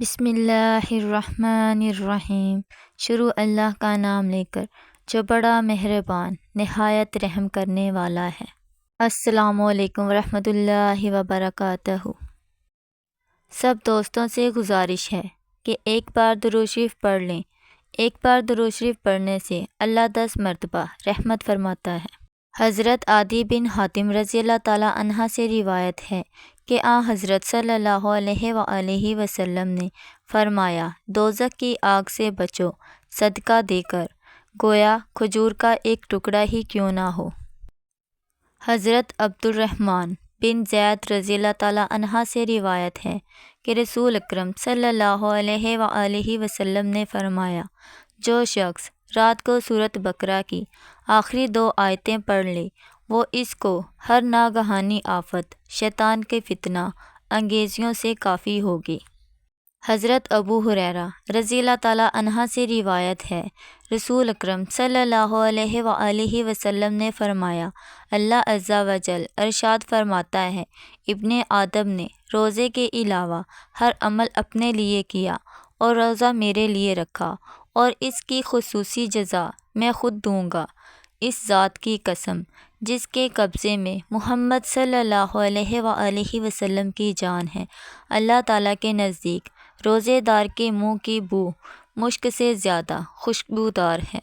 بسم اللہ الرحمن الرحیم۔ شروع اللہ کا نام لے کر جو بڑا مہربان نہایت رحم کرنے والا ہے۔ السلام علیکم ورحمۃ اللہ وبرکاتہ۔ سب دوستوں سے گزارش ہے کہ ایک بار درود شریف پڑھ لیں۔ ایک بار درود شریف پڑھنے سے اللہ 10 مرتبہ رحمت فرماتا ہے۔ حضرت عدی بن حاتم رضی اللہ تعالیٰ عنہ سے روایت ہے کہ حضرت صلی اللہ علیہ وآلہ وسلم نے فرمایا، دوزخ کی آگ سے بچو صدقہ دے کر، گویا کھجور کا ایک ٹکڑا ہی کیوں نہ ہو۔ حضرت عبد الرحمن بن زید رضی اللہ تعالیٰ عنہ سے روایت ہے کہ رسول اکرم صلی اللہ علیہ وآلہ وسلم نے فرمایا، جو شخص رات کو سورۃ بقرہ کی آخری 2 آیتیں پڑھ لے، وہ اس کو ہر ناگہانی آفت، شیطان کے فتنہ انگیزیوں سے کافی ہوگی۔ حضرت ابو ہریرہ رضی اللہ تعالیٰ عنہ سے روایت ہے، رسول اکرم صلی اللہ علیہ وآلہ وسلم نے فرمایا، اللہ عز و جل ارشاد فرماتا ہے، ابن آدم نے روزے کے علاوہ ہر عمل اپنے لیے کیا اور روزہ میرے لیے رکھا، اور اس کی خصوصی جزا میں خود دوں گا۔ اس ذات کی قسم جس کے قبضے میں محمد صلی اللہ علیہ وآلہ وسلم کی جان ہے، اللہ تعالیٰ کے نزدیک روزے دار کے منہ کی بو مشک سے زیادہ خوشبودار ہے۔